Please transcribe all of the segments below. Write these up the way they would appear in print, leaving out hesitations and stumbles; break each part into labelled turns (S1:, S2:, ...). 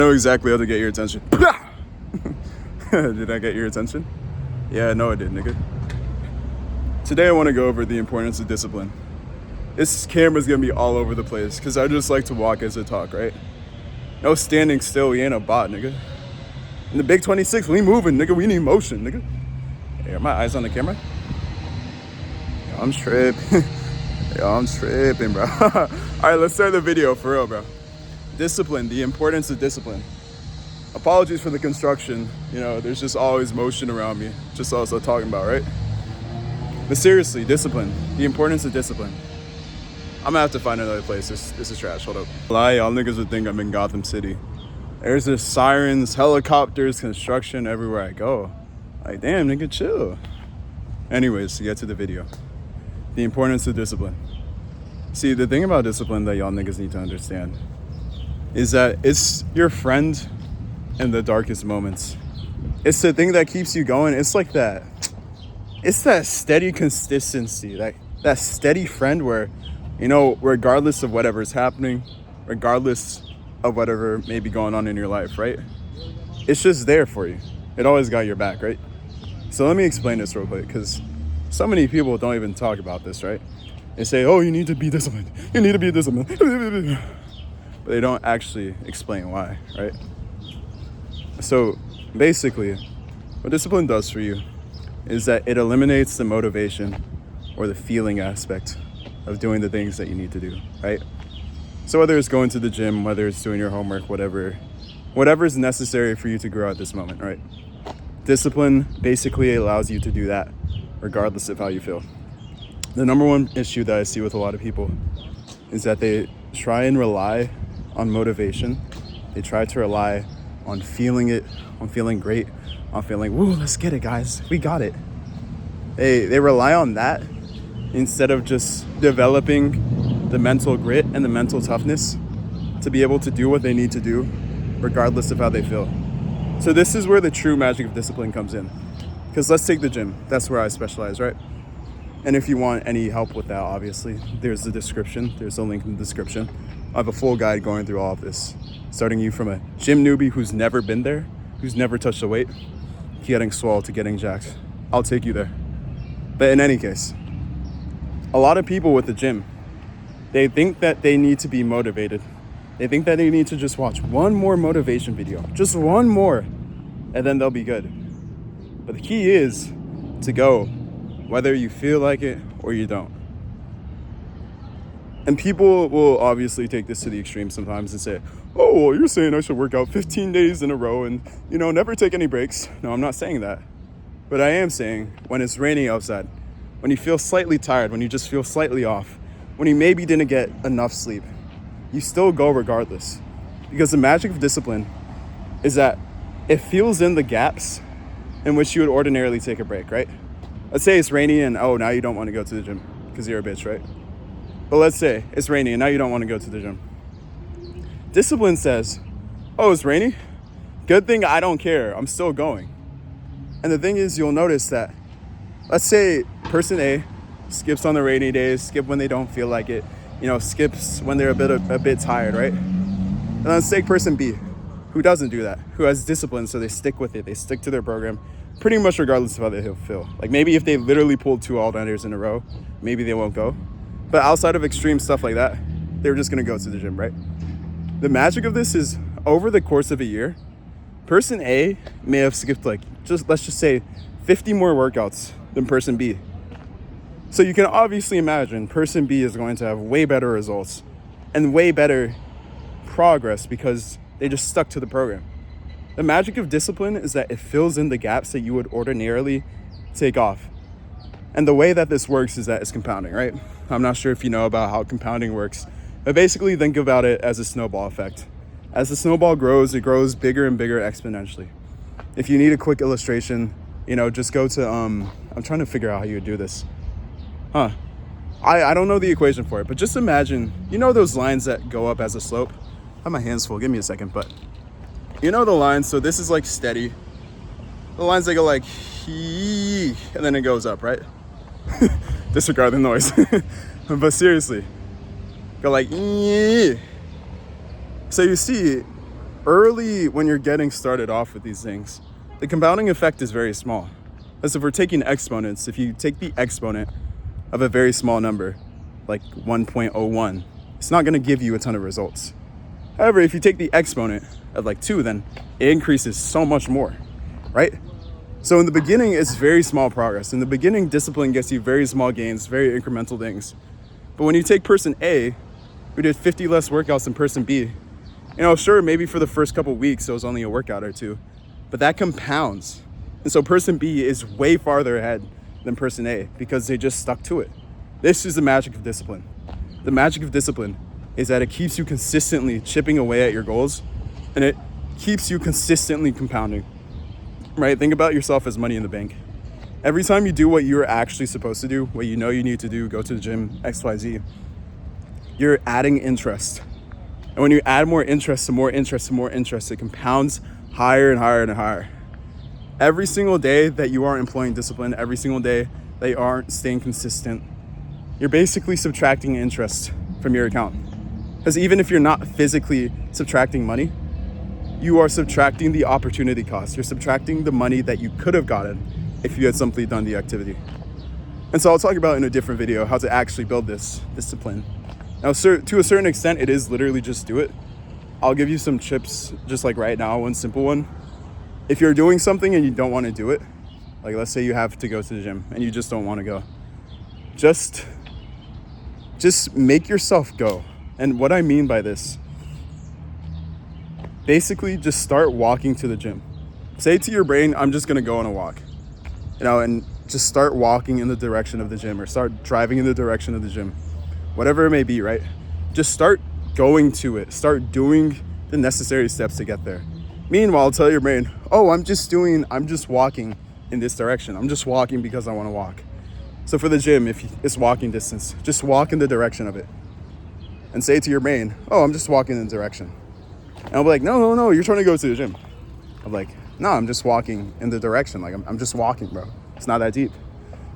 S1: I know exactly how to get your attention. Did I get your attention? Yeah, no, I did, nigga. Today I want to go over the importance of discipline. This camera's gonna be all over the place because I just like to walk as I talk, right? No standing still, we ain't a bot, nigga. In the Big 26, we moving, nigga. We need motion, nigga. Hey, are my eyes on the camera? Yo, I'm tripping. Yo, I'm tripping, bro. All right, let's start the video for real, bro. Discipline, the importance of discipline. Apologies for the construction. You know, there's just always motion around me. Just also talking about, right? But seriously, discipline, the importance of discipline. I'm gonna have to find another place. This is trash. Hold up. Lie, y'all niggas would think I'm in Gotham City. There's just sirens, helicopters, construction everywhere I go. Like, damn, nigga, chill. Anyways, to get to the video. The importance of discipline. See, the thing about discipline that y'all niggas need to understand is that it's your friend in the darkest moments. It's the thing that keeps you going. It's like that. It's that steady consistency, that steady friend where, you know, regardless of whatever's happening, regardless of whatever may be going on in your life, right? It's just there for you. It always got your back, right? So let me explain this real quick, because so many people don't even talk about this, right? They say, oh, you need to be disciplined. You need to be disciplined. But they don't actually explain why, right? So basically, what discipline does for you is that it eliminates the motivation or the feeling aspect of doing the things that you need to do, right? So whether it's going to the gym, whether it's doing your homework, whatever is necessary for you to grow at this moment, right? Discipline basically allows you to do that regardless of how you feel. The number one issue that I see with a lot of people is that they try and rely on motivation. They try to rely on feeling it, on feeling great, on feeling, woo, let's get it, guys. We got it. They rely on that instead of just developing the mental grit and the mental toughness to be able to do what they need to do regardless of how they feel. So this is where the true magic of discipline comes in. Because let's take the gym. That's where I specialize, right? And if you want any help with that, obviously, there's the description. There's a link in the description. I have a full guide going through all of this, starting you from a gym newbie who's never been there, who's never touched a weight, getting swole to getting jacked. I'll take you there. But in any case, a lot of people with the gym, they think that they need to be motivated. They think that they need to just watch one more motivation video, just one more, and then they'll be good. But the key is to go, whether you feel like it or you don't. And people will obviously take this to the extreme sometimes and say, oh, well, you're saying I should work out 15 days in a row and, you know, never take any breaks. No, I'm not saying that. But I am saying when it's raining outside, when you feel slightly tired, when you just feel slightly off, when you maybe didn't get enough sleep, you still go regardless. Because the magic of discipline is that it fills in the gaps in which you would ordinarily take a break, right? Let's say it's rainy and, oh, now you don't want to go to the gym because you're a bitch, right? But let's say it's rainy and now you don't want to go to the gym. Discipline says, oh, it's rainy? Good thing I don't care. I'm still going. And the thing is, you'll notice that, let's say person A skips on the rainy days, skip when they don't feel like it, you know, skips when they're a bit tired, right? And let's take person B, who doesn't do that, who has discipline, so they stick with it. They stick to their program pretty much regardless of how they feel. Like maybe if they literally pulled 2 all-nighters in a row, maybe they won't go. But outside of extreme stuff like that, they're just gonna go to the gym, right? The magic of this is over the course of a year, person A may have skipped let's just say 50 more workouts than person B. So you can obviously imagine person B is going to have way better results and way better progress because they just stuck to the program. The magic of discipline is that it fills in the gaps that you would ordinarily take off. And the way that this works is that it's compounding, right? I'm not sure if you know about how compounding works, but basically think about it as a snowball effect. As the snowball grows, it grows bigger and bigger exponentially. If you need a quick illustration, you know, just go to, I'm trying to figure out how you would do this. I don't know the equation for it, but just imagine, you know those lines that go up as a slope? I have my hands full, give me a second, but you know the lines, so this is like steady. The lines that go like, and then it goes up, right? Disregard the noise. But seriously, go like, so you see, early when you're getting started off with these things, the compounding effect is very small. As if we're taking exponents, if you take the exponent of a very small number, like 1.01, it's not going to give you a ton of results. However, if you take the exponent of like 2, then it increases so much more, right? So in the beginning, it's very small progress. In the beginning, discipline gets you very small gains, very incremental things. But when you take person A, who did 50 less workouts than person B, sure, maybe for the first couple weeks, it was only a workout or 2, but that compounds. And so person B is way farther ahead than person A because they just stuck to it. This is the magic of discipline. The magic of discipline is that it keeps you consistently chipping away at your goals, and it keeps you consistently compounding, right? Think about yourself as money in the bank. Every time you do what you're actually supposed to do, what you know you need to do, go to the gym, XYZ, you're adding interest. And when you add more interest to more interest to more interest, it compounds higher and higher and higher. Every single day that you aren't employing discipline, every single day that you aren't staying consistent, you're basically subtracting interest from your account. Because even if you're not physically subtracting money, you are subtracting the opportunity cost. You're subtracting the money that you could have gotten if you had simply done the activity. And so I'll talk about in a different video how to actually build this discipline. Now, to a certain extent, it is literally just do it. I'll give you some tips just like right now, one simple one. If you're doing something and you don't want to do it, like let's say you have to go to the gym and you just don't want to go, just make yourself go. And what I mean by this, basically just start walking to the gym. Say to your brain, I'm just going to go on a walk, and just start walking in the direction of the gym or start driving in the direction of the gym, whatever it may be, right? Just start going to it. Start doing the necessary steps to get there. Meanwhile, tell your brain, oh, I'm just walking in this direction. I'm just walking because I want to walk. So for the gym, if it's walking distance, just walk in the direction of it. And say to your brain, oh, I'm just walking in the direction. And I'll be like, no, you're trying to go to the gym. I'm like, no, I'm just walking in the direction. Like, I'm just walking, bro. It's not that deep.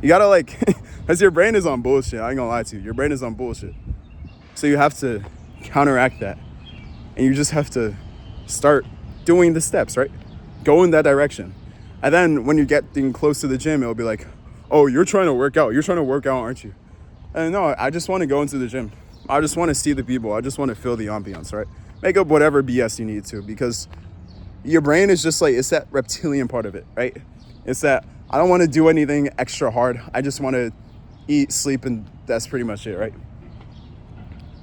S1: You gotta because your brain is on bullshit. I ain't gonna lie to you. Your brain is on bullshit. So you have to counteract that. And you just have to start doing the steps, right? Go in that direction. And then when you get close to the gym, it'll be like, oh, you're trying to work out. You're trying to work out, aren't you? And no, I just want to go into the gym. I just want to see the people. I just want to feel the ambiance, right? Make up whatever BS you need to, because your brain is just it's that reptilian part of it, right? It's that I don't want to do anything extra hard. I just want to eat, sleep, and that's pretty much it, right?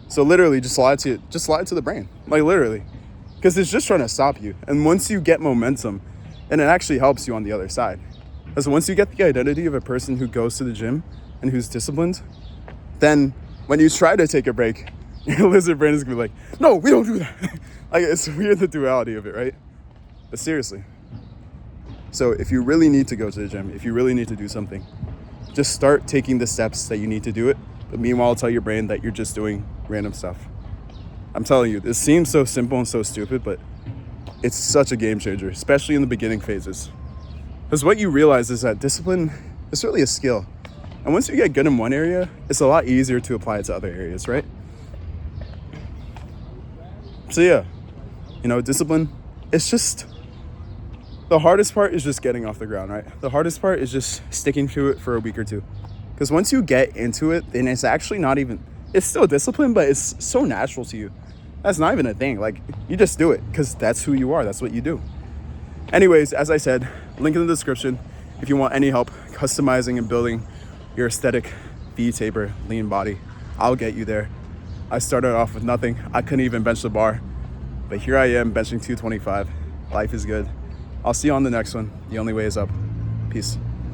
S1: So literally just lie to the brain, like literally, because it's just trying to stop you. And once you get momentum, and it actually helps you on the other side. Because once you get the identity of a person who goes to the gym and who's disciplined, then when you try to take a break, your lizard brain is gonna be like, no, we don't do that. It's weird, the duality of it, right? But seriously. So if you really need to go to the gym, if you really need to do something, just start taking the steps that you need to do it. But meanwhile, tell your brain that you're just doing random stuff. I'm telling you, this seems so simple and so stupid, but it's such a game changer, especially in the beginning phases. Because what you realize is that discipline is really a skill. And once you get good in one area, it's a lot easier to apply it to other areas, right? So yeah, discipline, it's just, the hardest part is just getting off the ground, right? The hardest part is just sticking to it for a week or two. Because once you get into it, then it's actually not even, it's still discipline, but it's so natural to you. That's not even a thing. You just do it because that's who you are. That's what you do. Anyways, as I said, link in the description if you want any help customizing and building your aesthetic V-taper lean body. I'll get you there. I started off with nothing. I couldn't even bench the bar, but here I am benching 225. Life is good. I'll see you on the next one. The only way is up. Peace.